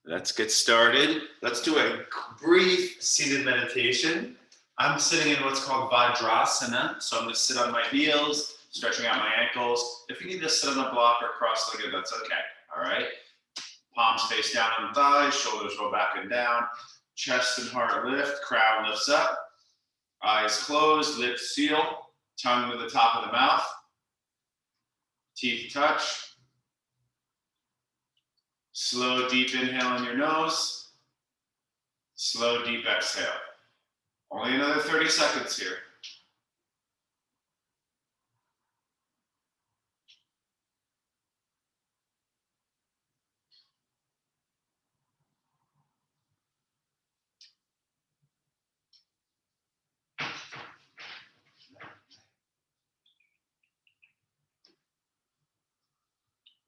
Let's get started. Let's do a brief seated meditation. I'm sitting in what's called Vajrasana. So I'm going to sit on my heels, stretching out my ankles. If you need to sit on a block or cross-legged, that's okay. All right. Palms face down on thighs, shoulders roll back and down. Chest and heart lift, crown lifts up. Eyes closed, lips seal. Tongue to the top of the mouth. Teeth touch. Slow, deep inhale in your nose. Slow, deep exhale. Only another 30 seconds here.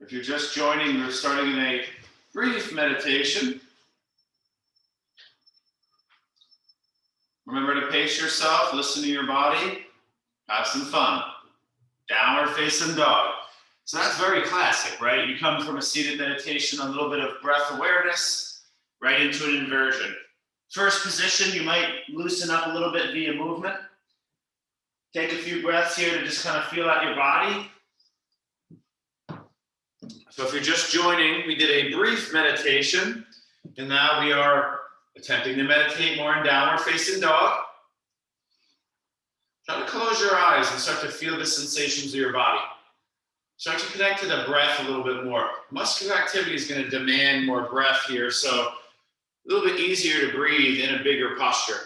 If you're just joining, we're starting in a brief meditation. Remember to pace yourself, listen to your body, have some fun. Downward facing dog. So that's very classic, right? You come from a seated meditation, a little bit of breath awareness, right into an inversion. First position, you might loosen up a little bit via movement. Take a few breaths here to just kind of feel out your body. So if you're just joining, we did a brief meditation, and now we are attempting to meditate more in downward facing dog. Try to close your eyes and start to feel the sensations of your body. Start to connect to the breath a little bit more. Muscular activity is going to demand more breath here, so a little bit easier to breathe in a bigger posture.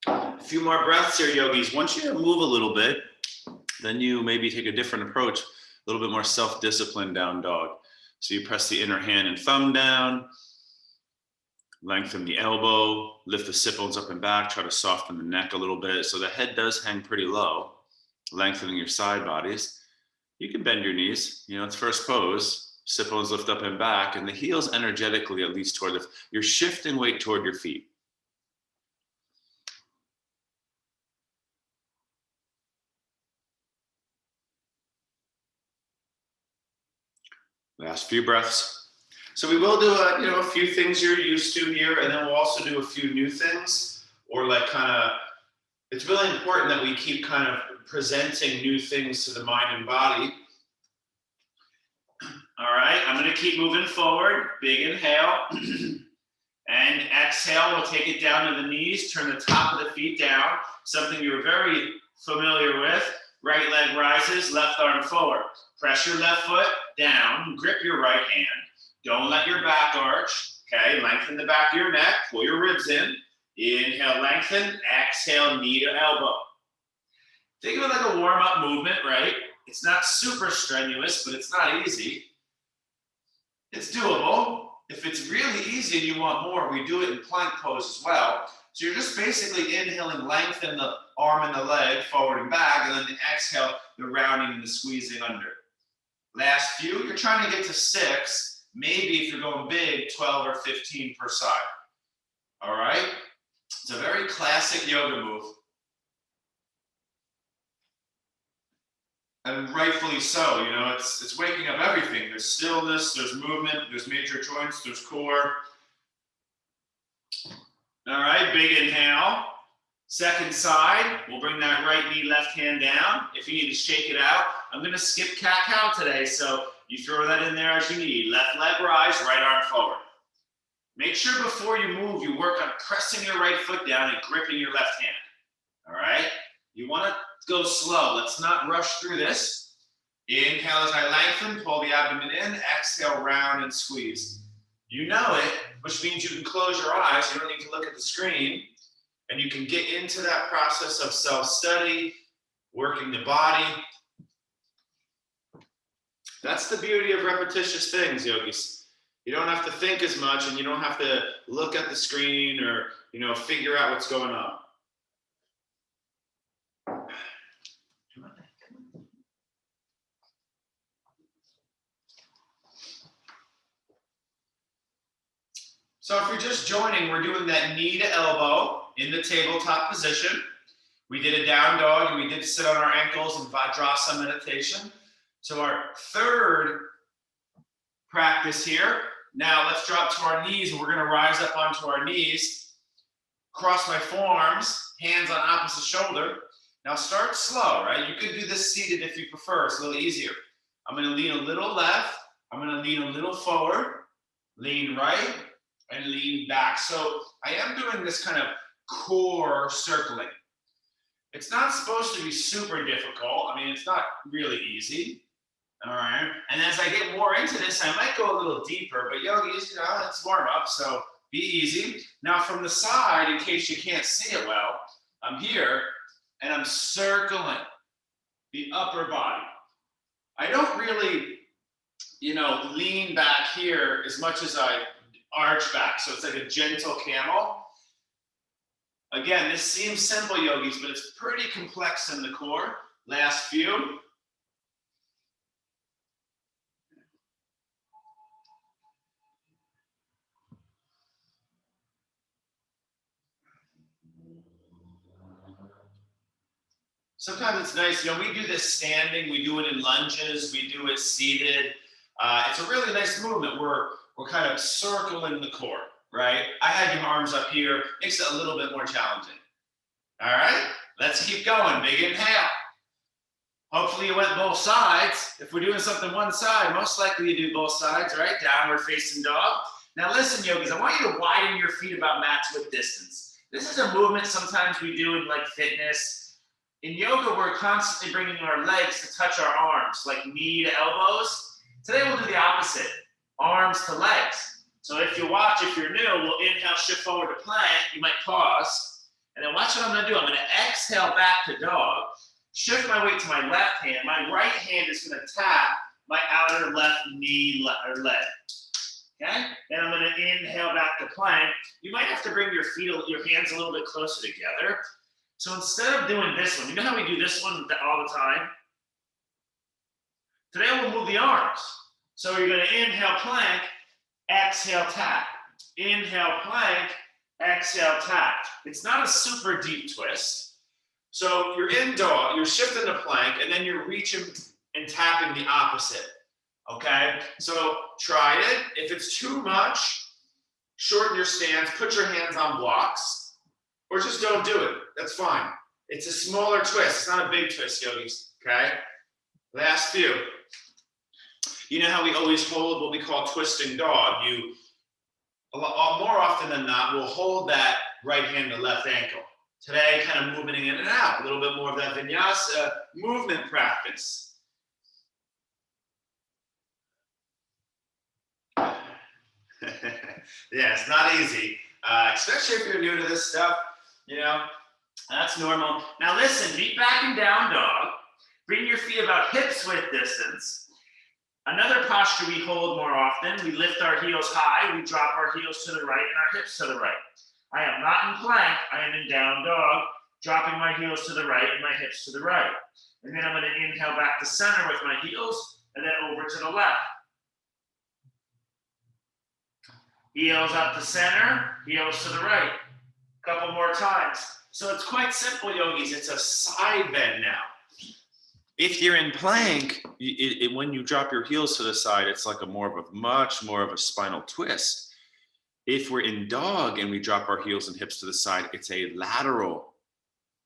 A few more breaths here, yogis. Once you move a little bit, then you maybe take a different approach, a little bit more self-disciplined down dog. So you press the inner hand and thumb down, lengthen the elbow, lift the sit bones up and back, try to soften the neck a little bit. So the head does hang pretty low, lengthening your side bodies. You can bend your knees, it's first pose, sit bones lift up and back, and the heels energetically at least toward you're shifting weight toward your feet. Last few breaths. So we will do a few things you're used to here, and then we'll also do a few new things, or it's really important that we keep kind of presenting new things to the mind and body. All right, I'm going to keep moving forward. Big inhale. And exhale, we'll take it down to the knees, turn the top of the feet down, something you're very familiar with. Right leg rises, left arm forward. Press your left foot down, grip your right hand. Don't let your back arch, okay? Lengthen the back of your neck, pull your ribs in. Inhale, lengthen, exhale, knee to elbow. Think of it like a warm-up movement, right? It's not super strenuous, but it's not easy. It's doable. If it's really easy and you want more, we do it in plank pose as well. So you're just basically inhaling, lengthen the arm and the leg forward and back, and then the exhale, the rounding and the squeezing under. Last few, you're trying to get to 6, maybe if you're going big, 12 or 15 per side. All right? It's a very classic yoga move. And rightfully so, it's waking up everything. There's stillness, there's movement, there's major joints, there's core. All right, big inhale. Second side, we'll bring that right knee, left hand down. If you need to shake it out, I'm gonna skip cat-cow today, so you throw that in there as you need. Left leg rise, right arm forward. Make sure before you move, you work on pressing your right foot down and gripping your left hand, all right? You wanna go slow, let's not rush through this. Inhale as I lengthen, pull the abdomen in, exhale, round and squeeze. You know it, which means you can close your eyes, you don't need to look at the screen, and you can get into that process of self-study, working the body. That's the beauty of repetitious things, yogis. You don't have to think as much, and you don't have to look at the screen or, figure out what's going on. So if you're just joining, we're doing that knee to elbow in the tabletop position. We did a down dog and we did sit on our ankles in Vajrasana meditation. So our third practice here Now let's drop to our knees, and we're gonna rise up onto our knees. Cross my forearms, hands on opposite shoulder. Now start slow, right? You could do this seated if you prefer, it's a little easier. I'm gonna lean a little left, I'm gonna lean a little forward, lean right, and lean back. So I am doing this kind of core circling. It's not supposed to be super difficult. I mean, it's not really easy. All right. And as I get more into this, I might go a little deeper, but yogis, you know, it's warm up, so be easy. Now from the side, in case you can't see it well, I'm here and I'm circling the upper body. I don't really, you know, lean back here as much as I arch back. So it's like a gentle camel. Again, this seems simple, yogis, but it's pretty complex in the core. Last few. Sometimes it's nice, you know, we do this standing, we do it in lunges, we do it seated. It's a really nice movement. We're kind of circling the core, right? I had your arms up here, makes it a little bit more challenging. All right, let's keep going. Big inhale. Hopefully you went both sides. If we're doing something one side, most likely you do both sides, right? Downward facing dog. Now listen, yogis, I want you to widen your feet about match with distance. This is a movement sometimes we do in like fitness. In yoga, we're constantly bringing our legs to touch our arms, like knee to elbows. Today we'll do the opposite, arms to legs. So if you watch, if you're new, we'll inhale, shift forward to plank. You might pause, and then watch what I'm gonna do. I'm gonna exhale back to dog, shift my weight to my left hand. My right hand is gonna tap my outer left knee or leg. Okay? Then I'm gonna inhale back to plank. You might have to bring your hands a little bit closer together. So instead of doing this one, you know how we do this one all the time? Today we'll move the arms. So you're gonna inhale plank, exhale tap. Inhale plank, exhale tap. It's not a super deep twist. So you're in dog, you're shifting to plank, and then you're reaching and tapping the opposite, okay? So try it. If it's too much, shorten your stance, put your hands on blocks, or just don't do it. That's fine. It's a smaller twist. It's not a big twist, yogis, okay? Last few. You know how we always hold what we call twisting dog? More often than not, we'll hold that right hand to left ankle. Today, kind of moving in and out, a little bit more of that vinyasa movement practice. Yeah, it's not easy, especially if you're new to this stuff. You know, that's normal. Now listen, meet back and down dog. Bring your feet about hips width distance. Another posture we hold more often, we lift our heels high, we drop our heels to the right and our hips to the right. I am not in plank, I am in down dog, dropping my heels to the right and my hips to the right. And then I'm gonna inhale back to center with my heels and then over to the left. Heels up to center, heels to the right. Couple more times. So it's quite simple, yogis. It's a side bend now. If you're in plank, when you drop your heels to the side, it's like much more of a spinal twist. If we're in dog and we drop our heels and hips to the side, it's a lateral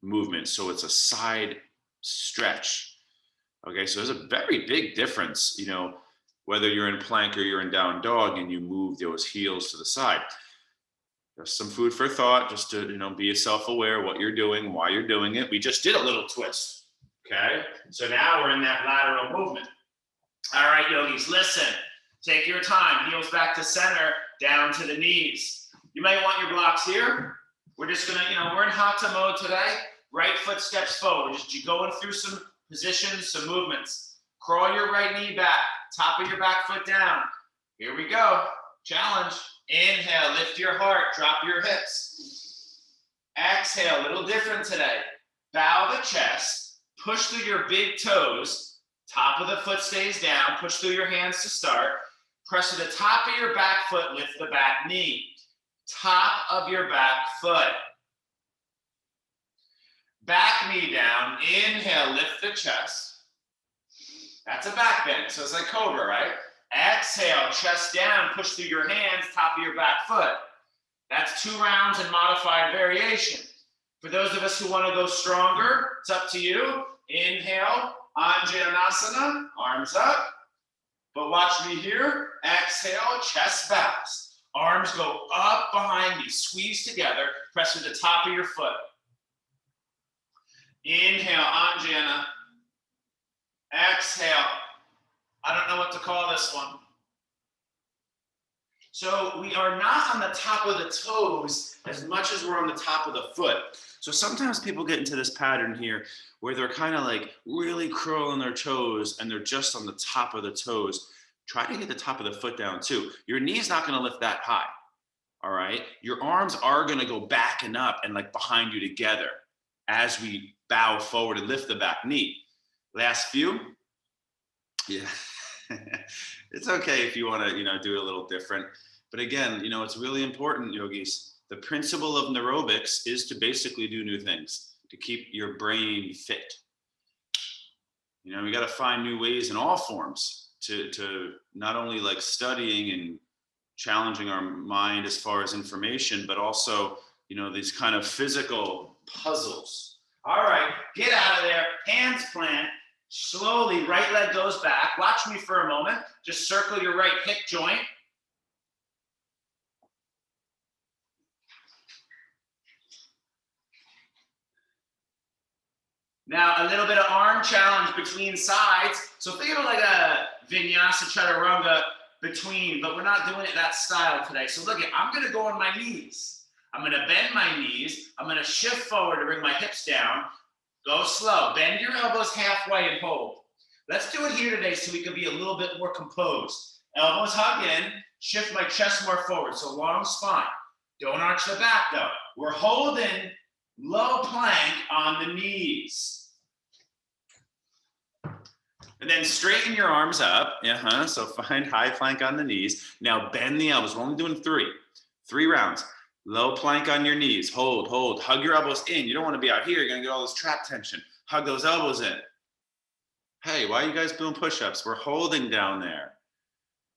movement. So it's a side stretch. Okay, so there's a very big difference, you know, whether you're in plank or you're in down dog and you move those heels to the side. There's some food for thought, just to, you know, be self-aware what you're doing, why you're doing it. We just did a little twist, okay? So now we're in that lateral movement. All right, yogis, listen. Take your time. Heels back to center, down to the knees. You might want your blocks here. We're just gonna, you know, we're in hatha mode today. Right foot steps forward. Just going through some positions, some movements. Crawl your right knee back, top of your back foot down. Here we go. Challenge. Inhale, lift your heart, drop your hips. Exhale, a little different today. Bow the chest, push through your big toes. Top of the foot stays down. Push through your hands to start. Press to the top of your back foot, lift the back knee. Top of your back foot. Back knee down. Inhale, lift the chest. That's a back bend, so it's like cobra, right? Exhale, chest down, push through your hands, top of your back foot. That's 2 rounds in modified variation. For those of us who want to go stronger, it's up to you. Inhale, Anjaneyasana, arms up. But watch me here. Exhale, chest bows. Arms go up behind me, squeeze together, press with the top of your foot. Inhale, Anjana. Exhale. I don't know what to call this one. So we are not on the top of the toes as much as we're on the top of the foot. So sometimes people get into this pattern here where they're kind of like really curling their toes and they're just on the top of the toes. Try to get the top of the foot down too. Your knee's not going to lift that high. All right. Your arms are going to go back and up and like behind you together as we bow forward and lift the back knee. Last few. Yeah. It's okay if you want to, do it a little different. But again, it's really important, yogis. The principle of neurobics is to basically do new things, to keep your brain fit. We got to find new ways in all forms to not only like studying and challenging our mind as far as information, but also, these kind of physical puzzles. All right, get out of there, hands plant. Slowly, right leg goes back. Watch me for a moment. Just circle your right hip joint. Now, a little bit of arm challenge between sides. So think of it like a vinyasa chaturanga between, but we're not doing it that style today. So look, I'm going to go on my knees. I'm going to bend my knees. I'm going to shift forward to bring my hips down. Go slow. Bend your elbows halfway and hold. Let's do it here today so we can be a little bit more composed. Elbows hug in. Shift my chest more forward. So long spine. Don't arch the back though. We're holding low plank on the knees. And then straighten your arms up. So find high plank on the knees. Now bend the elbows. We're only doing 3. 3 rounds. Low plank on your knees. Hold, hold. Hug your elbows in. You don't want to be out here. You're going to get all this trap tension. Hug those elbows in. Hey, why are you guys doing push-ups? We're holding down there.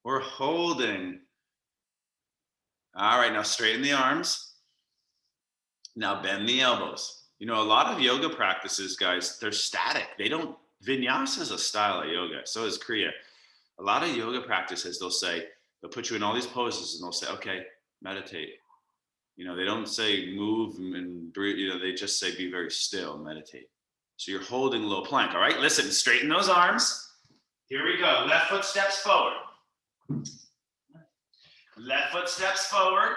We're holding. All right, now straighten the arms. Now bend the elbows. A lot of yoga practices, guys, they're static. They don't, vinyasa is a style of yoga. So is Kriya. A lot of yoga practices, they'll put you in all these poses and they'll say, okay, meditate. They don't say move and breathe, they just say be very still, meditate. So you're holding low plank, all right? Listen, straighten those arms. Here we go. Left foot steps forward. Left foot steps forward.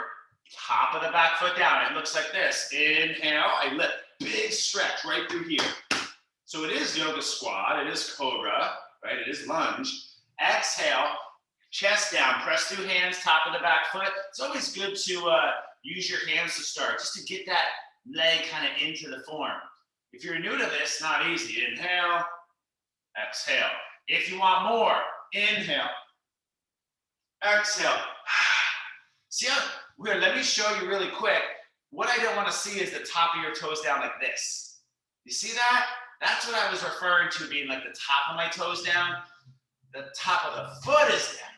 Top of the back foot down. It looks like this. Inhale, I lift. Big stretch right through here. So it is yoga squat. It is cobra, right? It is lunge. Exhale, chest down. Press through hands, top of the back foot. It's always good to use your hands to start, just to get that leg kind of into the form. If you're new to this, not easy. Inhale, exhale. If you want more, inhale, exhale. See how weird? Let me show you really quick. What I don't want to see is the top of your toes down like this. You see that? That's what I was referring to being like the top of my toes down. The top of the foot is down.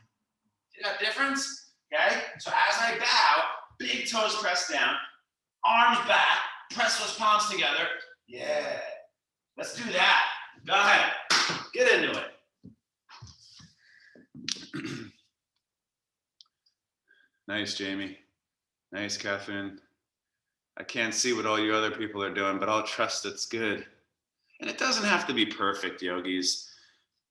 See that difference? Okay? So as I bow, big toes press down, arms back, press those palms together. Yeah. Let's do that. Go ahead. Get into it. Nice, Jamie. Nice, Catherine. I can't see what all you other people are doing, but I'll trust it's good. And it doesn't have to be perfect, yogis.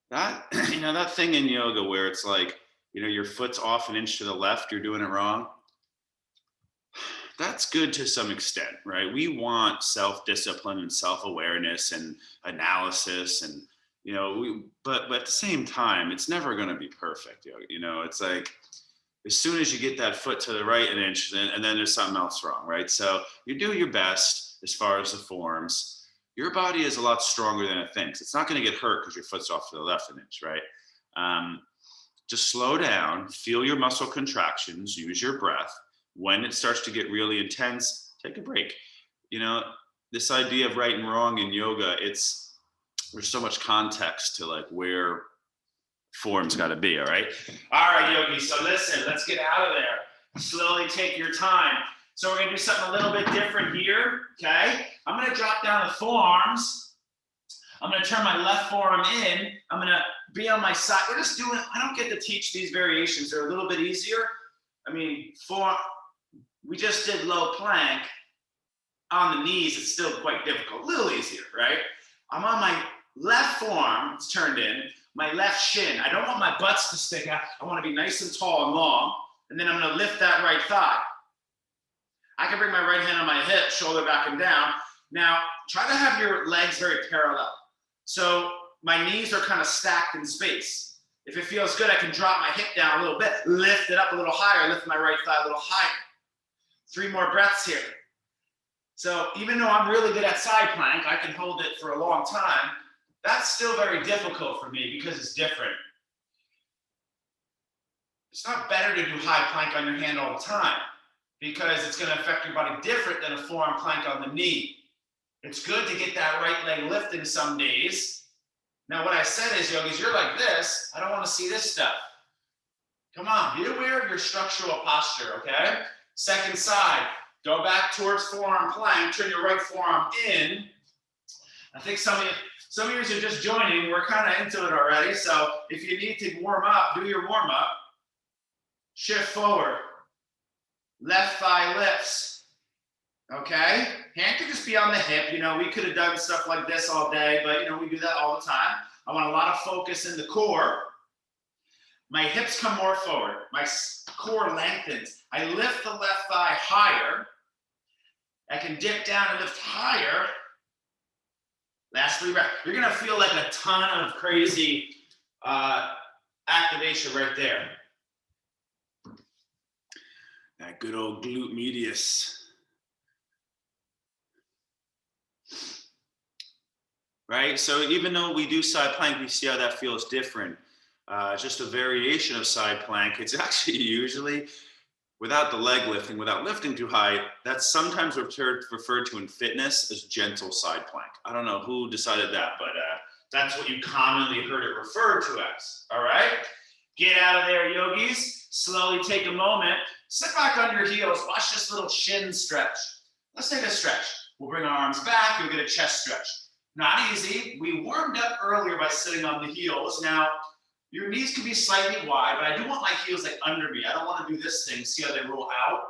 That thing in yoga where it's like, your foot's off an inch to the left, you're doing it wrong. That's good to some extent, right? We want self-discipline and self-awareness and analysis and, but at the same time, it's never going to be perfect. It's like, as soon as you get that foot to the right an inch, and then there's something else wrong, right? So you do your best as far as the forms. Your body is a lot stronger than it thinks. It's not going to get hurt because your foot's off to the left an inch, right? Just slow down, feel your muscle contractions, use your breath. When it starts to get really intense, take a break. This idea of right and wrong in yoga, there's so much context to like where form's got to be, all right? All right, Yogi, so listen, let's get out of there. Slowly take your time. So we're gonna do something a little bit different here, okay? I'm gonna drop down the forearms. I'm gonna turn my left forearm in. I'm gonna be on my side. We're just doing, I don't get to teach these variations. They're a little bit easier. I mean, we just did low plank. On the knees, it's still quite difficult, a little easier, right? I'm on my left forearm, it's turned in, my left shin. I don't want my butts to stick out. I want to be nice and tall and long. And then I'm going to lift that right thigh. I can bring my right hand on my hip, shoulder back and down. Now, try to have your legs very parallel. So my knees are kind of stacked in space. If it feels good, I can drop my hip down a little bit, lift it up a little higher, lift my right thigh a little higher. 3 more breaths here. So even though I'm really good at side plank, I can hold it for a long time. That's still very difficult for me because it's different. It's not better to do high plank on your hand all the time because it's going to affect your body different than a forearm plank on the knee. It's good to get that right leg lifting some days. Now what I said is, yogis, you're like this. I don't want to see this stuff. Come on, be aware of your structural posture, okay? Second side. Go back towards forearm plank, turn your right forearm in. I think some of you are just joining. We're kind of into it already. So if you need to warm up, do your warm up. Shift forward. Left thigh lifts. Okay? Hand could just be on the hip. You know, we could have done stuff like this all day, but you know, we do that all the time. I want a lot of focus in the core. My hips come more forward. My core lengthens. I lift the left thigh higher. I can dip down and lift higher. Last 3 reps. You're gonna feel like a ton of crazy activation right there. That good old glute medius. Right, so even though we do side plank, we see how that feels different. Just a variation of side plank. It's actually usually without the leg lifting, without lifting too high, that's sometimes referred to in fitness as gentle side plank. I don't know who decided that, but that's what you commonly heard it referred to as, all right? Get out of there, yogis. Slowly take a moment. Sit back on your heels. Watch this little shin stretch. Let's take a stretch. We'll bring our arms back. You'll get a chest stretch. Not easy. We warmed up earlier by sitting on the heels. Now, your knees can be slightly wide, but I do want my heels like under me. I don't want to do this thing. See how they roll out?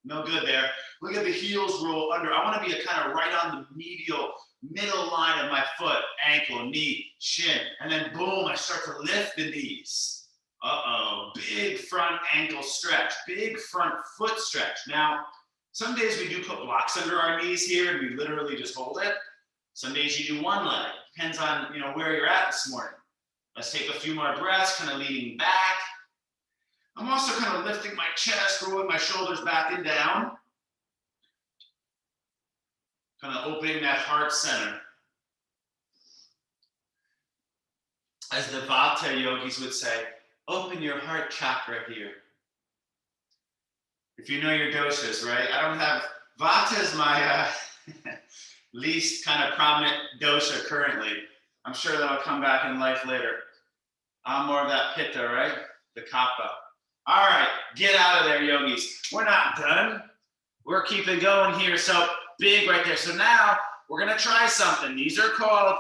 No good there. Look at the heels roll under. I want to be kind of right on the middle line of my foot, ankle, knee, shin. And then boom, I start to lift the knees. Uh-oh, big front ankle stretch, big front foot stretch. Now, some days we do put blocks under our knees here and we literally just hold it. Some days you do one leg. Depends on where you're at this morning. Let's take a few more breaths, kind of leaning back. I'm also kind of lifting my chest, rolling my shoulders back and down. Kind of opening that heart center. As the Vata yogis would say, open your heart chakra here. If you know your doshas, right? I don't have, Vata is my least kind of prominent dosha currently. I'm sure that'll come back in life later. I'm more of that pitta, right? The kapha. All right, get out of there, yogis. We're not done. We're keeping going here. So big right there. So now we're gonna try something. These are called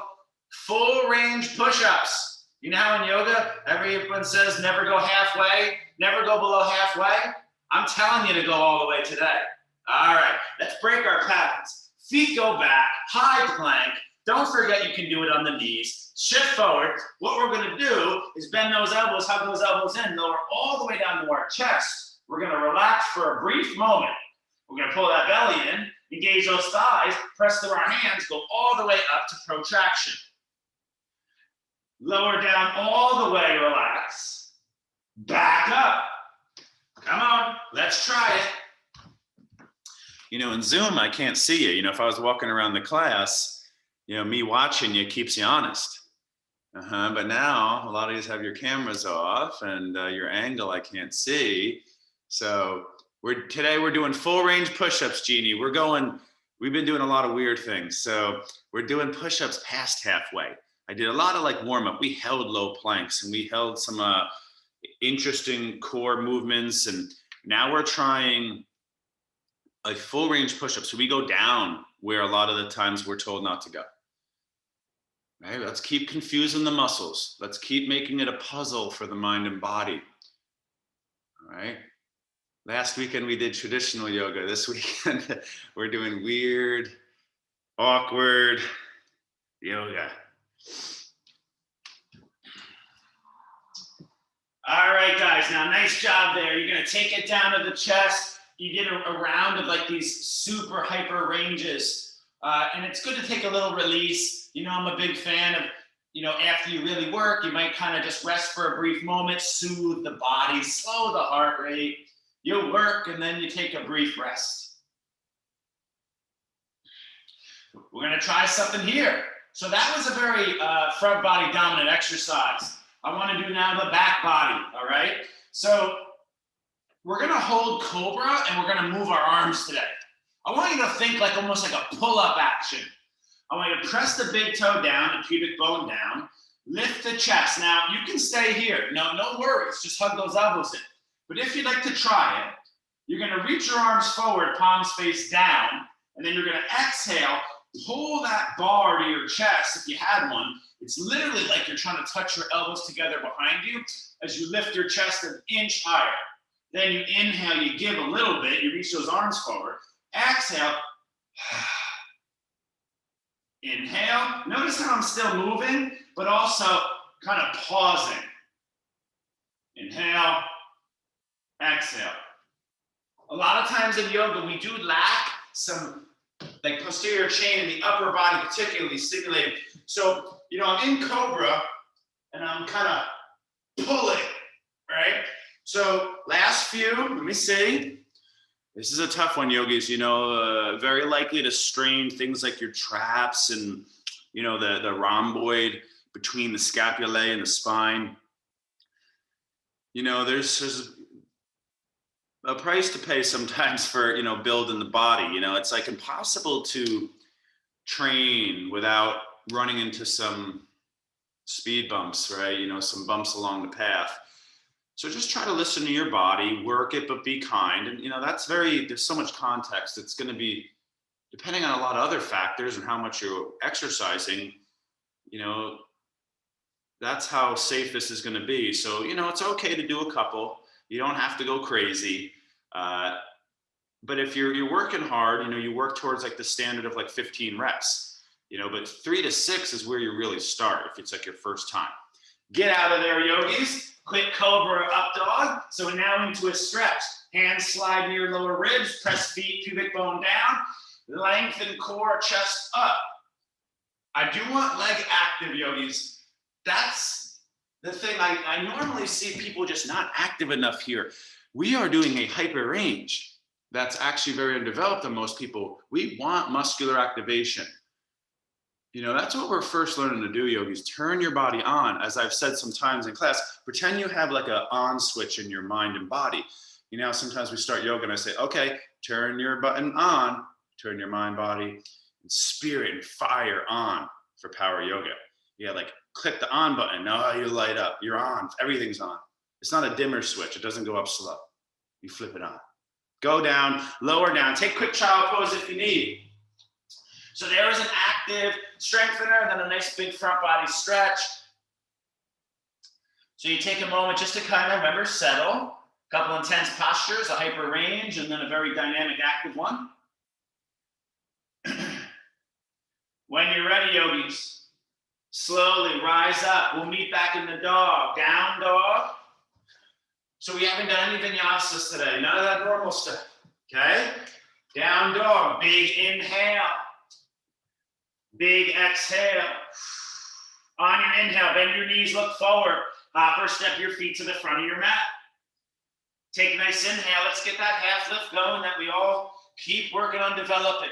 full range push-ups. You know how in yoga, everyone says never go halfway, never go below halfway? I'm telling you to go all the way today. All right, let's break our patterns. Feet go back, high plank. Don't forget you can do it on the knees. Shift forward. What we're gonna do is bend those elbows, hug those elbows in, lower all the way down to our chest. We're gonna relax for a brief moment. We're gonna pull that belly in, engage those thighs, press through our hands, go all the way up to protraction. Lower down all the way, relax. Back up. Come on, let's try it. In Zoom, I can't see you. If I was walking around the class, me watching you keeps you honest. But now a lot of you have your cameras off and your angle I can't see. So today we're doing full range push-ups, Jeannie. We've been doing a lot of weird things. So we're doing push-ups past halfway. I did a lot of like warm up. We held low planks and we held some interesting core movements. And now we're trying a full range push up. So we go down where a lot of the times we're told not to go. Right? Let's keep confusing the muscles. Let's keep making it a puzzle for the mind and body. All right. Last weekend we did traditional yoga. This weekend we're doing weird, awkward yoga. All right, guys. Now, nice job there. You're gonna take it down to the chest. You did a round of like these super hyper ranges, and it's good to take a little release. You know, I'm a big fan of, you know, after you really work, you might kind of just rest for a brief moment, soothe the body, slow the heart rate. You work and then you take a brief rest. We're gonna try something here. So that was a very front body dominant exercise. I wanna do now the back body, all right? So we're gonna hold Cobra and we're gonna move our arms today. I want you to think like almost like a pull-up action. I want you to press the big toe down, the pubic bone down, lift the chest. Now you can stay here, no worries, just hug those elbows in. But if you'd like to try it, you're gonna reach your arms forward, palms face down, and then you're gonna exhale, pull that bar to your chest if you had one. It's literally like you're trying to touch your elbows together behind you as you lift your chest an inch higher. Then you inhale, you give a little bit, you reach those arms forward. Exhale. Inhale. Notice how I'm still moving, but also kind of pausing. Inhale. Exhale. A lot of times in yoga, we do lack some like posterior chain in the upper body, particularly stimulated. So, you know, I'm in Cobra and I'm kind of pulling, right? So last few, let me see. This is a tough one, yogis, you know, very likely to strain things like your traps and, you know, the rhomboid between the scapulae and the spine. You know, there's a price to pay sometimes for, you know, building the body. You know, it's like impossible to train without running into some speed bumps, right? You know, some bumps along the path. So just try to listen to your body, work it, but be kind. And, you know, there's so much context. It's going to be depending on a lot of other factors and how much you're exercising, you know, that's how safe this is going to be. So, you know, it's okay to do a couple. You don't have to go crazy. But if you're working hard, you know, you work towards like the standard of like 15 reps, you know, but 3 to 6 is where you really start if it's like your first time. Get out of there, yogis. Quick Cobra up dog. So we're now into a stretch. Hands slide near lower ribs, press feet, pubic bone down, lengthen core, chest up. I do want leg active, yogis. That's the thing. I normally see people just not active enough here. We are doing a hyper range that's actually very undeveloped on most people. We want muscular activation. You know, that's what we're first learning to do, yogis. Turn your body on. As I've said sometimes in class, pretend you have like a on switch in your mind and body. You know, sometimes we start yoga and I say, okay, turn your button on, turn your mind, body, and spirit and fire on for power yoga. Yeah, like click the on button. No, you light up. You're on. Everything's on. It's not a dimmer switch. It doesn't go up slow. You flip it on. Go down, lower down. Take quick child pose if you need. So there is an active strengthener, then a nice big front body stretch. So you take a moment just to kind of remember, settle. A couple intense postures, a hyper range, and then a very dynamic active one. When you're ready, yogis, slowly rise up. We'll meet back in the dog. Down dog. So we haven't done any vinyasas today. None of that normal stuff. Okay? Down dog. Big inhale. Big exhale. On your inhale, bend your knees, look forward. Hopper, step your feet to the front of your mat. Take a nice inhale. Let's get that half lift going that we all keep working on developing.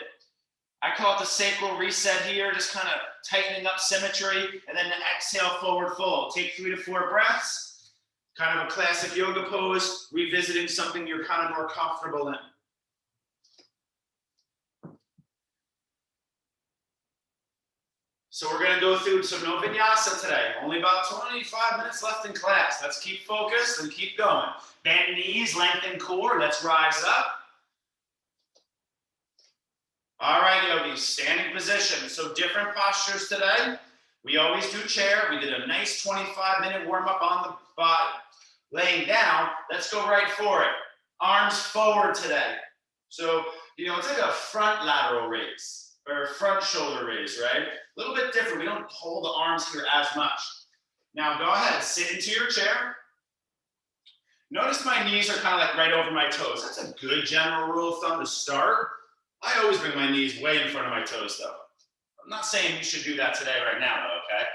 I call it the sacral reset here, just kind of tightening up symmetry, and then the exhale, forward fold. Take 3 to 4 breaths. Kind of a classic yoga pose, revisiting something you're kind of more comfortable in. So we're gonna go through some no vinyasa today. Only about 25 minutes left in class. Let's keep focused and keep going. Bend knees, lengthen core. Let's rise up. All right, yogis, standing position. So different postures today. We always do chair. We did a nice 25-minute warm-up on the body. Laying down, let's go right for it. Arms forward today. So, it's like a front lateral raise or front shoulder raise, right? A little bit different. We don't hold the arms here as much. Now go ahead, sit into your chair. Notice my knees are kind of like right over my toes. That's a good general rule of thumb to start. I always bring my knees way in front of my toes though. I'm not saying you should do that today right now though, okay?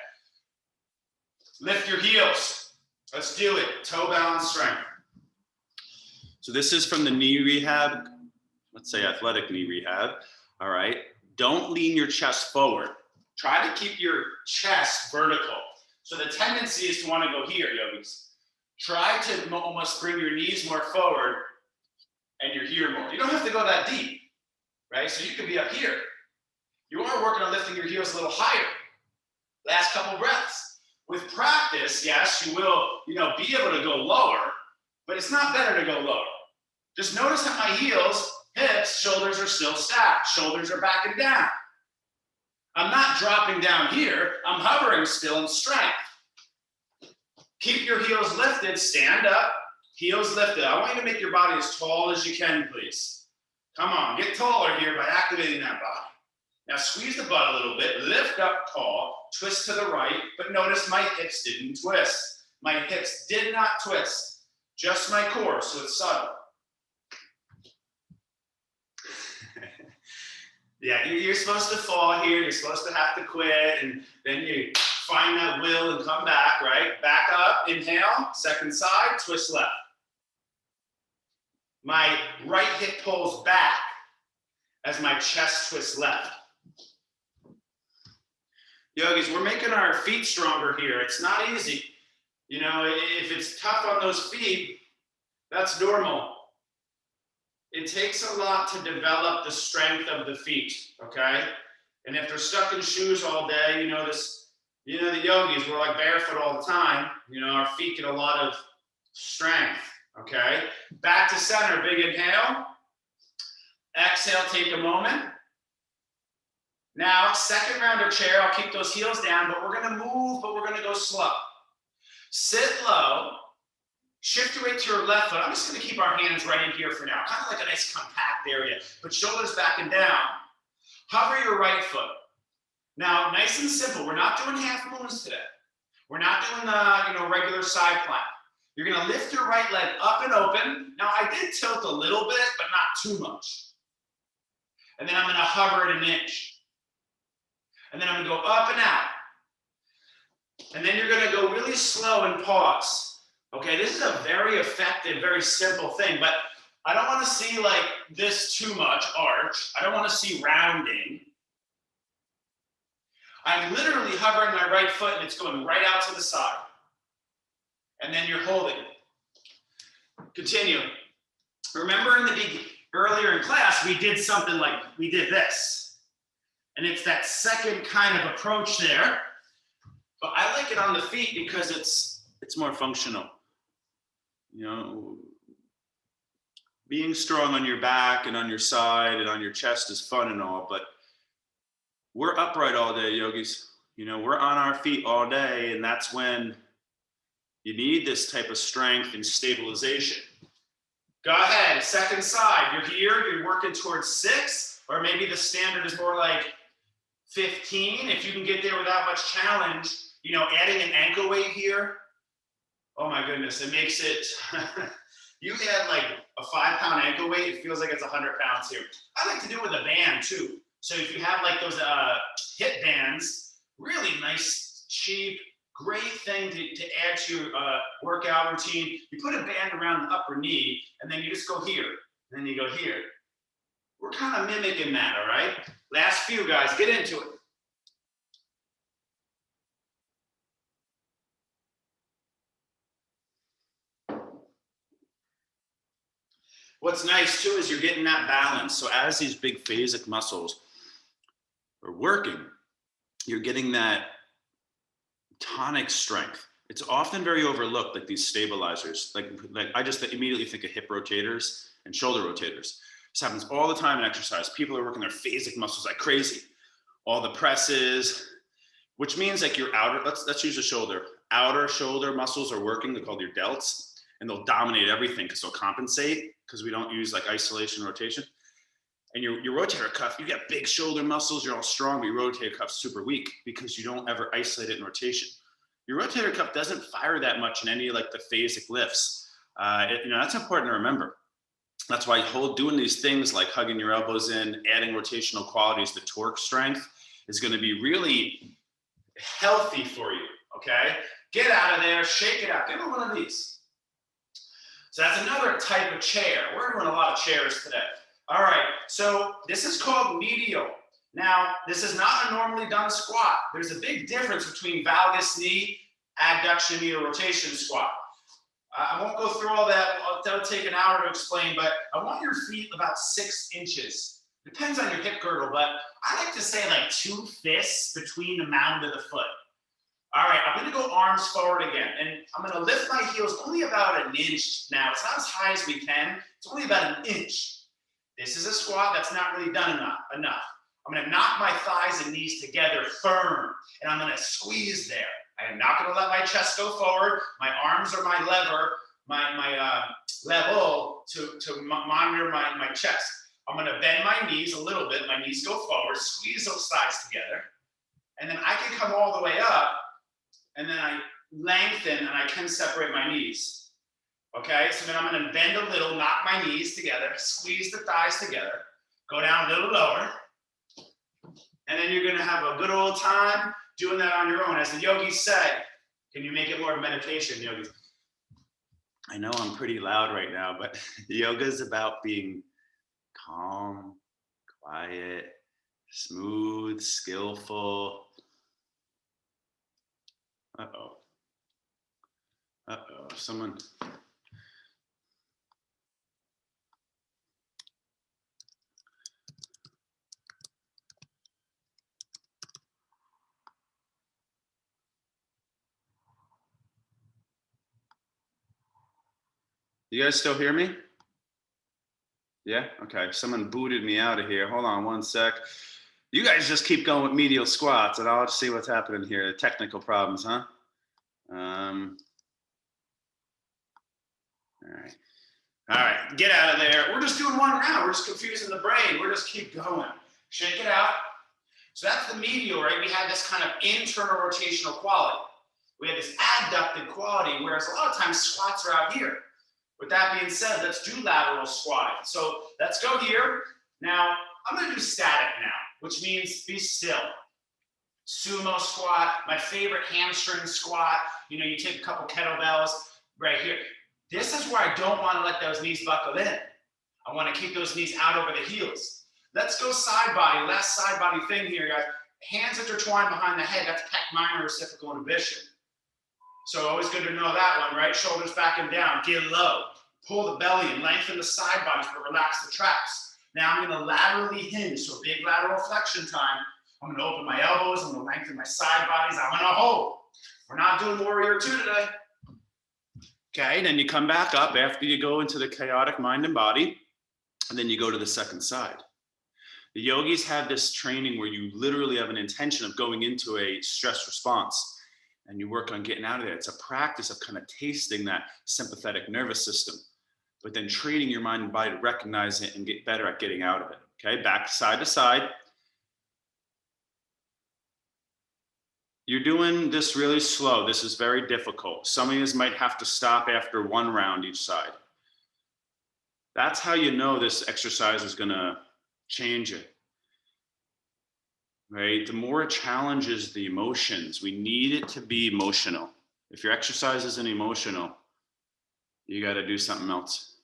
Lift your heels. Let's do it. Toe balance strength. So this is from the knee rehab, let's say athletic knee rehab. All right. Don't lean your chest forward. Try to keep your chest vertical. So the tendency is to want to go here, yogis. Try to almost bring your knees more forward and you're here more. You don't have to go that deep, right? So you could be up here. You are working on lifting your heels a little higher. Last couple breaths. With practice, yes, you will, be able to go lower, but it's not better to go lower. Just notice that my heels, hips, shoulders are still stacked. Shoulders are back and down. I'm not dropping down here. I'm hovering still in strength. Keep your heels lifted. Stand up. Heels lifted. I want you to make your body as tall as you can, please. Come on. Get taller here by activating that body. Now squeeze the butt a little bit. Lift up tall. Twist to the right. But notice my hips didn't twist. My hips did not twist. Just my core, so it's subtle. Yeah, you're supposed to fall here. You're supposed to have to quit, and then you find that will and come back, right? Back up, inhale, second side, twist left. My right hip pulls back as my chest twists left. Yogis, we're making our feet stronger here. It's not easy. If it's tough on those feet, that's normal. It takes a lot to develop the strength of the feet, okay? And if they're stuck in shoes all day, the yogis, we're like barefoot all the time. Our feet get a lot of strength, okay? Back to center, big inhale. Exhale, take a moment. Now, second round of chair, I'll keep those heels down, but we're gonna move, but we're gonna go slow. Sit low. Shift your weight to your left foot. I'm just going to keep our hands right in here for now. Kind of like a nice compact area, but shoulders back and down. Hover your right foot. Now, nice and simple. We're not doing half moons today. We're not doing the regular side plank. You're going to lift your right leg up and open. Now, I did tilt a little bit, but not too much. And then I'm going to hover it an inch. And then I'm going to go up and out. And then you're going to go really slow and pause. Okay, this is a very effective, very simple thing, but I don't want to see like this too much arch. I don't want to see rounding. I'm literally hovering my right foot and it's going right out to the side. And then you're holding it. Continue. Remember earlier in class, we did something like, we did this. And it's that second kind of approach there. But I like it on the feet because it's more functional. Being strong on your back and on your side and on your chest is fun and all, but we're upright all day, yogis. We're on our feet all day, and that's when you need this type of strength and stabilization. Go ahead, second side. You're here, you're working towards 6, or maybe the standard is more like 15. If you can get there without much challenge, adding an ankle weight here, oh my goodness, it makes it, you add like a 5-pound ankle weight, it feels like it's 100 pounds here. I like to do it with a band too. So if you have like those hip bands, really nice, cheap, great thing to add to your workout routine. You put a band around the upper knee and then you just go here, and then you go here. We're kind of mimicking that, all right? Last few guys, get into it. What's nice too is you're getting that balance. So as these big phasic muscles are working, you're getting that tonic strength. It's often very overlooked, like these stabilizers. Like I just immediately think of hip rotators and shoulder rotators. This happens all the time in exercise. People are working their phasic muscles like crazy. All the presses, which means like your outer, let's use the shoulder. Outer shoulder muscles are working, they're called your delts, and they'll dominate everything because they'll compensate because we don't use like isolation rotation. And your rotator cuff, you got big shoulder muscles, you're all strong, but your rotator cuff's super weak because you don't ever isolate it in rotation. Your rotator cuff doesn't fire that much in any like the phasic lifts. That's important to remember. That's why doing these things like hugging your elbows in, adding rotational qualities to torque strength is going to be really healthy for you, okay? Get out of there, shake it out. Give me one of these. So that's another type of chair. We're doing a lot of chairs today. All right, so this is called medial. Now, this is not a normally done squat. There's a big difference between valgus knee, adduction, medial rotation squat. I won't go through all that. That'll take an hour to explain, but I want your feet about 6 inches. Depends on your hip girdle, but I like to say like 2 fists between the mound of the foot. All right, I'm gonna go arms forward again, and I'm gonna lift my heels only about an inch now. It's not as high as we can. It's only about an inch. This is a squat that's not really done enough. I'm gonna knock my thighs and knees together firm, and I'm gonna squeeze there. I am not gonna let my chest go forward. My arms are my lever, my level to monitor my chest. I'm gonna bend my knees a little bit. My knees go forward, squeeze those thighs together. And then I can come all the way up, and then I lengthen, and I can separate my knees. Okay, so then I'm gonna bend a little, knock my knees together, squeeze the thighs together, go down a little lower, and then you're gonna have a good old time doing that on your own. As the yogis say, can you make it more meditation, yogis? I know I'm pretty loud right now, but yoga is about being calm, quiet, smooth, skillful. Someone. You guys still hear me? Yeah? Okay. Someone booted me out of here. Hold on one sec. You guys just keep going with medial squats, and I'll just see what's happening here. Technical problems, huh? All right. Get out of there. We're just doing one round. We're just confusing the brain. We're just keep going. Shake it out. So that's the medial, right? We have this kind of internal rotational quality. We have this adducted quality, whereas a lot of times squats are out here. With that being said, let's do lateral squatting. So let's go here. Now, I'm gonna do static now, which means be still. Sumo squat, my favorite hamstring squat. You know, you take a couple kettlebells right here. This is where I don't wanna let those knees buckle in. I wanna keep those knees out over the heels. Let's go side body, last side body thing here, guys. Hands intertwined behind the head, that's pec minor reciprocal inhibition. So always good to know that one, right? Shoulders back and down, get low. Pull the belly and lengthen the side bodies, but relax the traps. Now I'm gonna laterally hinge, so big lateral flexion time. I'm gonna open my elbows, I'm gonna lengthen my side bodies, I'm gonna hold. We're not doing warrior 2 today. Okay, then you come back up after you go into the chaotic mind and body, and then you go to the second side. The yogis have this training where you literally have an intention of going into a stress response. And you work on getting out of there. It's a practice of kind of tasting that sympathetic nervous system, but then training your mind and body to recognize it and get better at getting out of it. Okay, back side to side. You're doing this really slow. This is very difficult. Some of you might have to stop after one round each side. That's how you know this exercise is gonna change it. Right? The more it challenges the emotions, we need it to be emotional. If your exercise isn't emotional, you got to do something else.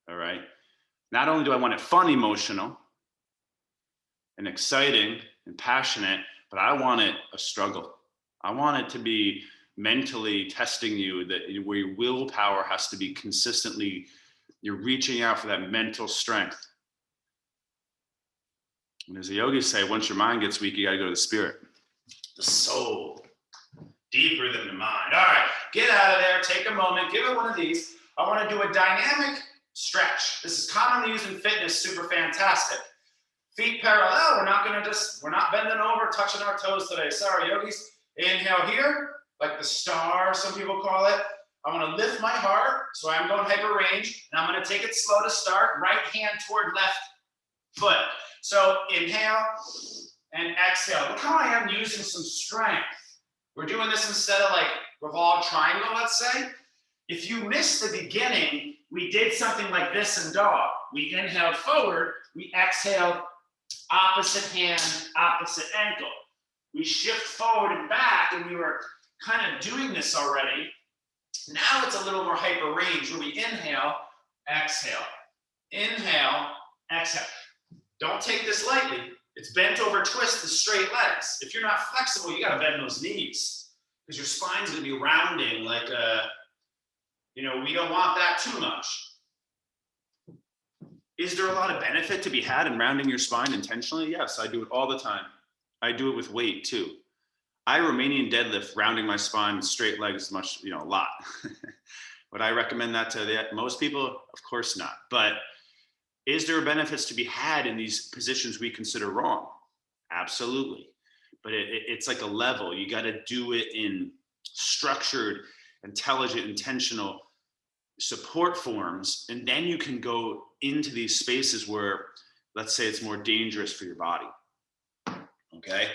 All right. Not only do I want it fun, emotional, and exciting and passionate, but I want it a struggle. I want it to be mentally testing you, that where your willpower has to be consistently, you're reaching out for that mental strength. And as the yogis say, once your mind gets weak, you got to go to the spirit. the soul, deeper than the mind. All right, get out of there, take a moment, give it one of these. I want to do a dynamic stretch. This is commonly used in fitness, super fantastic. Feet parallel, we're not bending over, touching our toes today. Sorry, yogis. Inhale here, like the star, some people call it. I want to lift my heart, so I'm going hyper range, and I'm going to take it slow to start. Right hand toward left foot. So inhale and exhale. Look how I am using some strength. We're doing this instead of like revolve triangle, let's say. If you missed the beginning, we did something like this in dog. We inhaled forward, we exhaled opposite hand, opposite ankle. We shift forward and back, and we were kind of doing this already. Now it's a little more hyper range where we inhale, exhale, inhale, exhale. Don't take this lightly. It's bent over twist to straight legs. If you're not flexible, you got to bend those knees because your spine's going to be rounding like a, we don't want that too much. Is there a lot of benefit to be had in rounding your spine intentionally? Yes, I do it all the time. I do it with weight too. I Romanian deadlift rounding my spine with straight legs much, a lot. Would I recommend that to most people? Of course not. But is there benefits to be had in these positions we consider wrong? Absolutely. But it's like a level. You got to do it in structured, intelligent, intentional support forms. And then you can go into these spaces where, let's say, it's more dangerous for your body. Okay,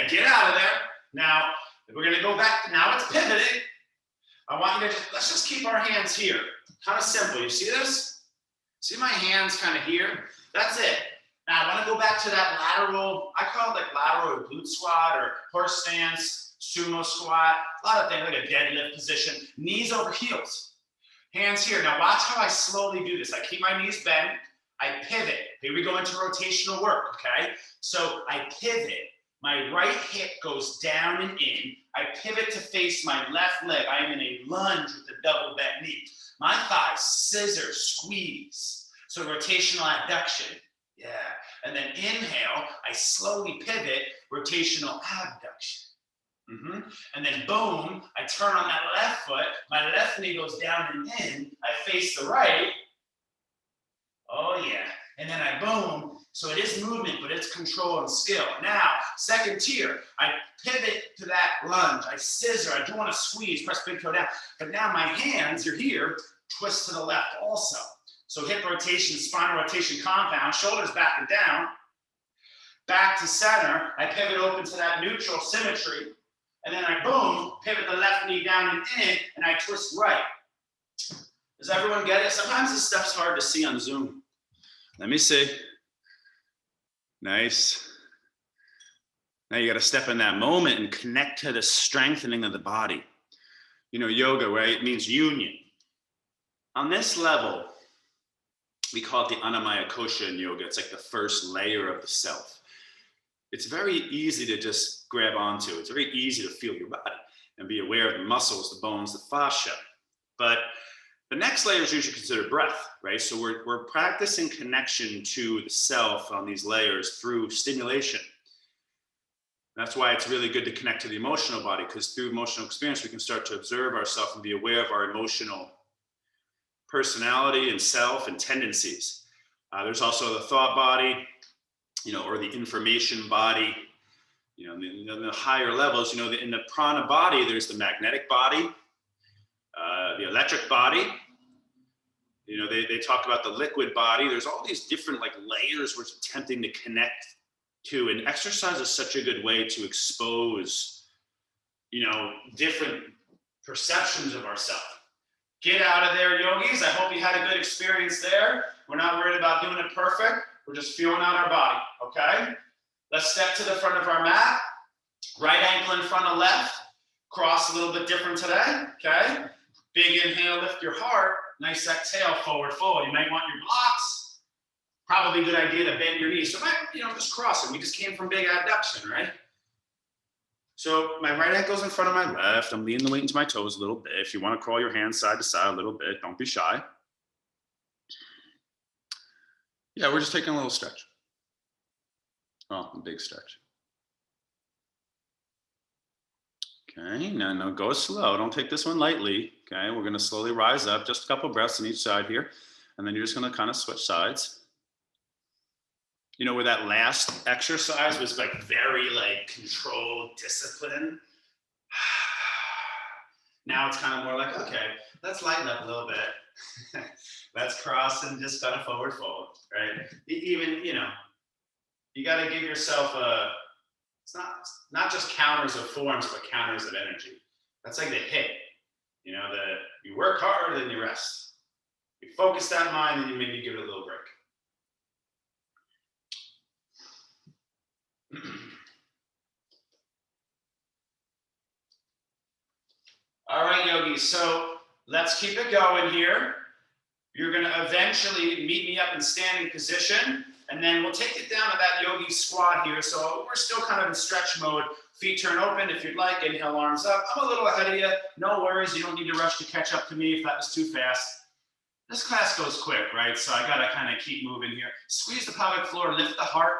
get out of there. Now, we're going to go back. Now it's pivoting. I want you to let's just keep our hands here. Kind of simple. You see this? See my hands kind of here? That's it. Now I want to go back to that lateral, I call it like lateral or glute squat or horse stance, sumo squat, a lot of things like a deadlift position. Knees over heels. Hands here. Now watch how I slowly do this. I keep my knees bent. I pivot. Here we go into rotational work, okay? So I pivot. My right hip goes down and in. I pivot to face my left leg. I am in a lunge with the double bent knee. My thighs scissor, squeeze. So rotational adduction. Yeah. And then inhale, I slowly pivot, rotational abduction. And then boom, I turn on that left foot. My left knee goes down and in. I face the right. Oh yeah. And then I boom. So it is movement, but it's control and skill. Now, second tier, I pivot to that lunge. I scissor. I do want to squeeze, press big toe down. But now my hands, you're here, twist to the left also. So hip rotation, spinal rotation compound, shoulders back and down. Back to center. I pivot open to that neutral symmetry. And then I boom, pivot the left knee down and in, and I twist right. Does everyone get it? Sometimes this stuff's hard to see on Zoom. Let me see. Nice. Now you got to step in that moment and connect to the strengthening of the body. Yoga, right? It means union. On this level, we call it the Annamaya Kosha in yoga. It's like the first layer of the self. It's very easy to just grab onto. It's very easy to feel your body and be aware of the muscles, the bones, the fascia. But the next layer is usually considered breath, right? So we're practicing connection to the self on these layers through stimulation. That's why it's really good to connect to the emotional body, because through emotional experience, we can start to observe ourselves and be aware of our emotional personality and self and tendencies. There's also the thought body, or the information body. In the higher levels, in the prana body, there's the magnetic body, the electric body. They talk about the liquid body. There's all these different layers we're attempting to connect to, and exercise is such a good way to expose, different perceptions of ourselves. Get out of there, yogis. I hope you had a good experience there. We're not worried about doing it perfect. We're just feeling out our body, okay? Let's step to the front of our mat. Right ankle in front of left. Cross a little bit different today, okay? Big inhale, lift your heart. Nice exhale, forward fold. You might want your blocks. Probably a good idea to bend your knees. So just cross them. We just came from big adduction, right? So my right ankle's in front of my left. I'm leaning the weight into my toes a little bit. If you want to crawl your hands side to side a little bit, don't be shy. Yeah, we're just taking a little stretch. Well, a big stretch. Okay, now go slow. Don't take this one lightly. Okay, we're gonna slowly rise up, just a couple breaths on each side here. And then you're just gonna kind of switch sides. You know, where that last exercise was like very like controlled discipline. Now it's kind of more like, okay, let's lighten up a little bit. Let's cross and just kind of forward fold, right? Even, you know, you got to give yourself it's not just counters of forms, but counters of energy. That's like the hit, you know, you work hard, then you rest. You focus that mind, and you maybe give it a little break. All right, yogis, so let's keep it going here. You're gonna eventually meet me up in standing position, and then we'll take it down to that yogi squat here. So we're still kind of in stretch mode. Feet turn open if you'd like, inhale, arms up. I'm a little ahead of you, no worries, you don't need to rush to catch up to me if that was too fast. This class goes quick, right? So I gotta kind of keep moving here. Squeeze the pelvic floor, lift the heart.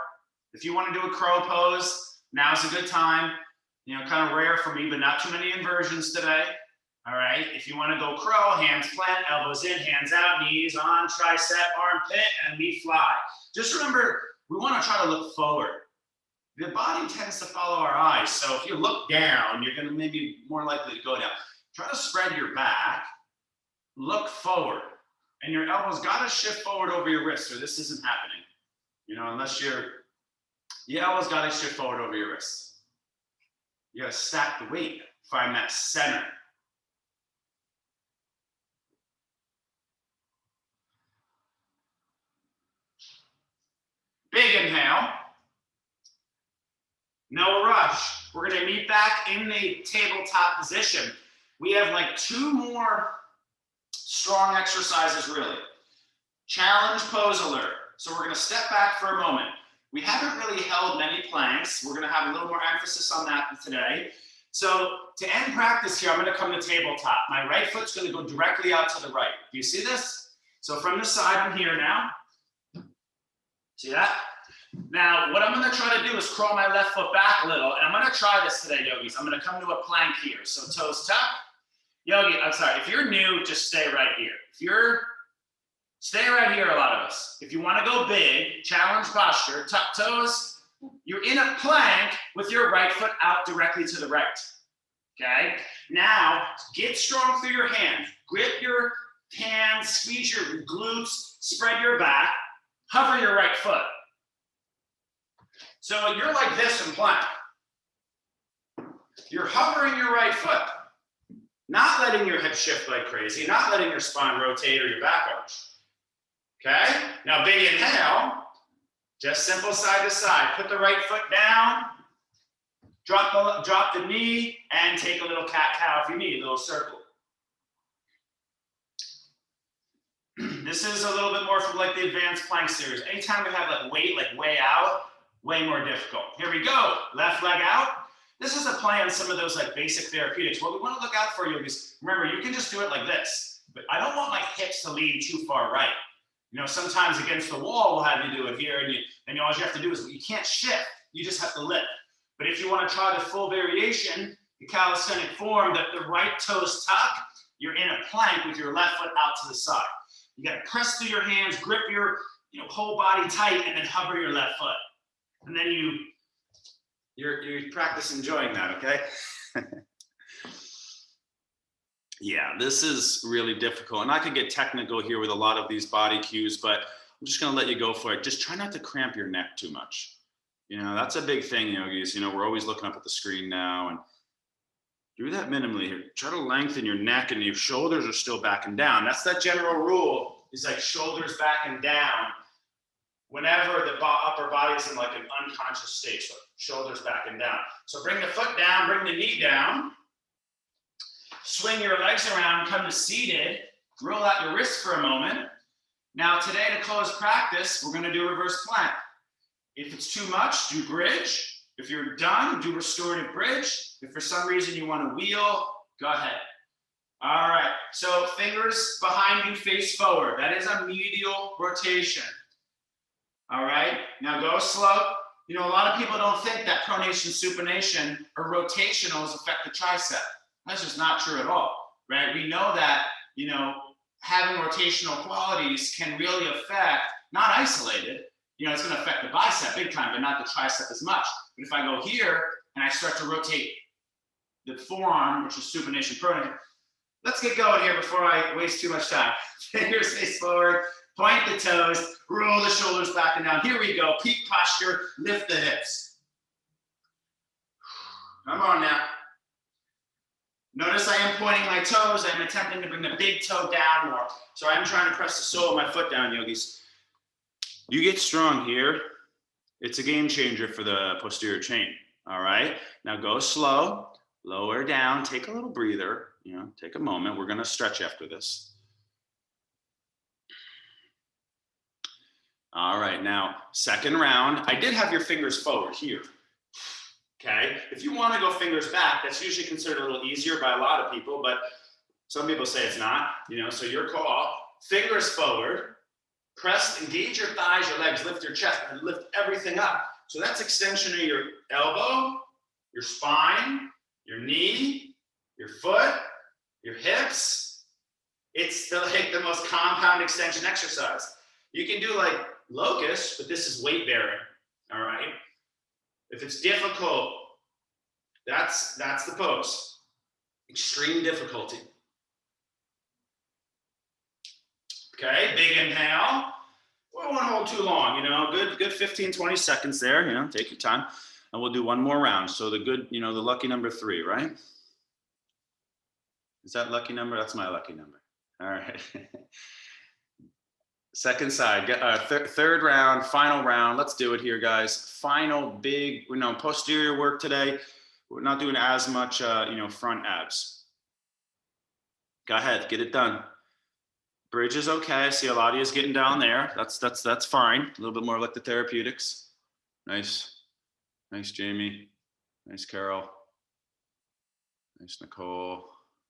If you wanna do a crow pose, now's a good time. You know, kind of rare for me, but not too many inversions today. All right, if you want to go crow, hands plant, elbows in, hands out, knees on, tricep, armpit, and we fly. Just remember, we want to try to look forward. The body tends to follow our eyes, so if you look down, you're going to maybe more likely to go down. Try to spread your back, look forward, and your elbows got to shift forward over your wrists, or this isn't happening. You know, unless your elbows got to shift forward over your wrists. You got to stack the weight, find that center. Big inhale. No rush. We're going to meet back in the tabletop position. We have like 2 more strong exercises, really. Challenge pose alert. So we're going to step back for a moment. We haven't really held many planks. We're going to have a little more emphasis on that today. So to end practice here, I'm going to come to tabletop. My right foot's going to go directly out to the right. Do you see this? So from the side, I'm here now. See that? Now, what I'm going to try to do is crawl my left foot back a little, and I'm going to try this today, yogis. I'm going to come to a plank here. So toes tuck. Yogi, I'm sorry. If you're new, just stay right here. Stay right here, a lot of us. If you want to go big, challenge posture, tuck toes, you're in a plank with your right foot out directly to the right. Okay? Now, get strong through your hands. Grip your hands, squeeze your glutes, spread your back, hover your right foot. So you're like this in plank. You're hovering your right foot, not letting your head shift like crazy, not letting your spine rotate or your back arch. Okay? Now big inhale, just simple side to side. Put the right foot down, drop the knee, and take a little cat-cow if you need, a little circle. This is a little bit more from like the advanced plank series. Anytime we have like weight, like way out, way more difficult. Here we go, left leg out. This is a play on some of those like basic therapeutics. What we want to look out for you is, remember, you can just do it like this, but I don't want my hips to lean too far right. You know, sometimes against the wall, we'll have you do it here, and all you have to do is, you can't shift, you just have to lift. But if you want to try the full variation, the calisthenic form, that the right toes tuck, you're in a plank with your left foot out to the side. You got to press through your hands, grip your whole body tight, and then hover your left foot. And then you practice enjoying that, okay? Yeah, this is really difficult. And I could get technical here with a lot of these body cues, but I'm just gonna let you go for it. Just try not to cramp your neck too much. You know, that's a big thing, yogis. You know, we're always looking up at the screen now, and do that minimally here. Try to lengthen your neck, and your shoulders are still back and down. That's that general rule, is like shoulders back and down whenever the upper body is in like an unconscious state. So shoulders back and down. So bring the foot down, bring the knee down. Swing your legs around, come to seated. Roll out your wrists for a moment. Now today, to close practice, we're gonna do reverse plank. If it's too much, do bridge. If you're done, do restorative bridge. If for some reason you want to wheel, go ahead. All right, so fingers behind you, face forward. That is a medial rotation. All right, now go slow. You know, a lot of people don't think that pronation, supination, or rotationals affect the tricep. That's just not true at all, right? We know that, you know, having rotational qualities can really affect, not isolated, you know, it's going to affect the bicep big time, but not the tricep as much. But if I go here and I start to rotate the forearm, which is supination, pronation, let's get going here before I waste too much time. Fingers face forward, point the toes, roll the shoulders back and down. Here we go, peak posture, lift the hips. Come on now. Notice I am pointing my toes. I'm attempting to bring the big toe down more. So I'm trying to press the sole of my foot down, yogis. You get strong here. It's a game changer for the posterior chain. All right. Now go slow, lower down, take a little breather, you know, take a moment. We're going to stretch after this. All right. Now, second round. I did have your fingers forward here. Okay, if you want to go fingers back, that's usually considered a little easier by a lot of people, but some people say it's not, you know, so your call. Fingers forward, press, engage your thighs, your legs, lift your chest, and lift everything up. So that's extension of your elbow, your spine, your knee, your foot, your hips. It's like the most compound extension exercise. You can do like locust, but this is weight bearing, all right? If it's difficult, that's the pose. Extreme difficulty. Okay, big inhale. We won't hold too long, you know, good 15, 20 seconds there, you know, take your time. And we'll do one more round. So the good, you know, the lucky number 3, right? Is that lucky number? That's my lucky number. All right. Second side, third round, final round. Let's do it here, guys. Final big, you know, posterior work today. We're not doing as much, you know, front abs. Go ahead, get it done. Bridge is okay. I see a lot of you is getting down there. That's fine. A little bit more like the therapeutics. Nice, Jamie. Nice, Carol. Nice, Nicole.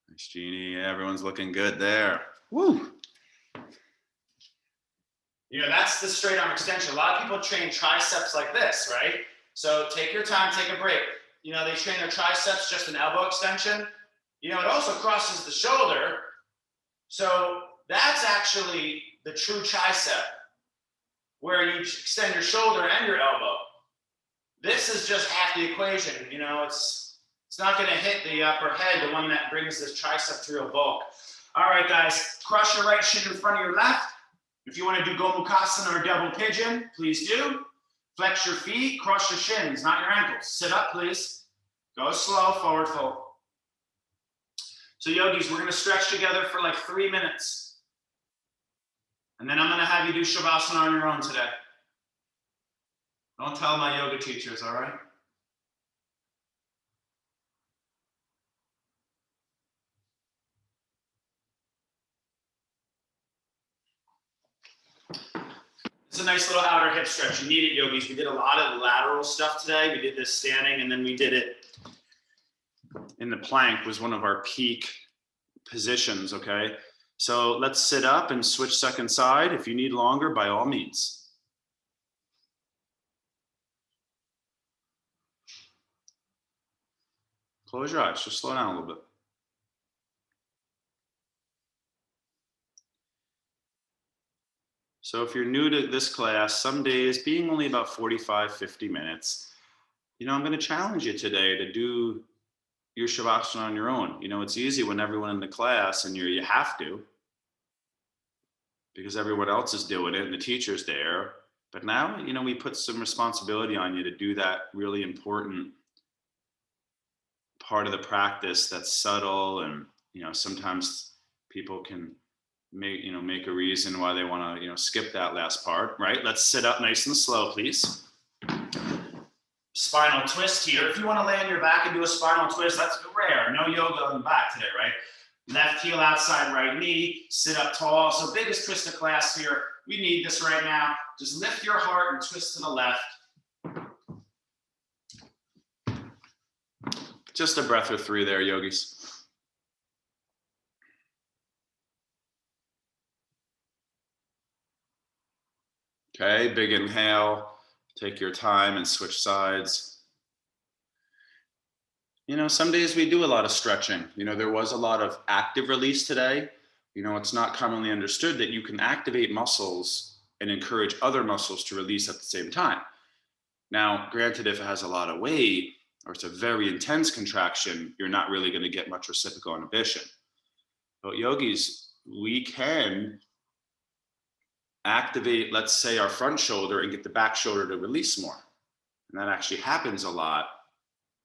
Nice, Jeannie. Yeah, everyone's looking good there. Woo. You know, that's the straight arm extension. A lot of people train triceps like this, right? So take your time, take a break. You know, they train their triceps just an elbow extension. You know, it also crosses the shoulder. So that's actually the true tricep, where you extend your shoulder and your elbow. This is just half the equation. You know, it's not going to hit the upper head, the one that brings this tricep to real bulk. All right, guys, cross your right shin in front of your left. If you want to do Gomukhasana or double pigeon, please do. Flex your feet, cross your shins, not your ankles. Sit up, please. Go slow, forward fold. So yogis, we're going to stretch together for like 3 minutes. And then I'm going to have you do Shavasana on your own today. Don't tell my yoga teachers, all right? It's a nice little outer hip stretch. You need it, yogis. We did a lot of lateral stuff today. We did this standing, and then we did it in the plank was one of our peak positions, okay? So let's sit up and switch second side. If you need longer, by all means. Close your eyes, just slow down a little bit. So if you're new to this class, some days being only about 45, 50 minutes, you know, I'm going to challenge you today to do your Shavasana on your own. You know, it's easy when everyone in the class and you have to, because everyone else is doing it and the teacher's there. But now, you know, we put some responsibility on you to do that really important part of the practice that's subtle, and, you know, sometimes people can make a reason why they want to, you know, skip that last part, right? Let's sit up nice and slow, please. Spinal twist here. If you want to lay on your back and do a spinal twist, that's rare. No yoga on the back today, right? Left heel outside right knee, sit up tall. So biggest twist of class here. We need this right now. Just lift your heart and twist to the left. Just a breath or 3 there, yogis. Okay, big inhale. Take your time and switch sides. You know, some days we do a lot of stretching. You know, there was a lot of active release today. You know, it's not commonly understood that you can activate muscles and encourage other muscles to release at the same time. Now, granted, if it has a lot of weight or it's a very intense contraction, you're not really going to get much reciprocal inhibition. But yogis, we can activate, let's say, our front shoulder and get the back shoulder to release more. And that actually happens a lot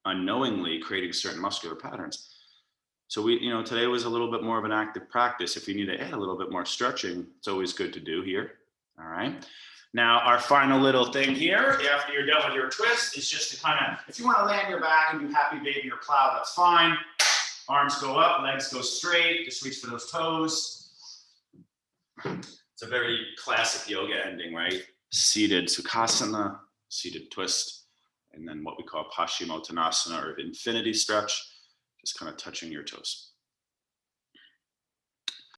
unknowingly, creating certain muscular patterns. So we, you know, today was a little bit more of an active practice. If you need to add a little bit more stretching, it's always good to do here. All right. Now, our final little thing here, after you're done with your twist, is just to kind of, if you want to lay on your back and do happy baby or plow, that's fine. Arms go up, legs go straight, just reach for those toes. It's a very classic yoga ending, right? Seated Sukhasana, seated twist, and then what we call Paschimottanasana or infinity stretch, just kind of touching your toes.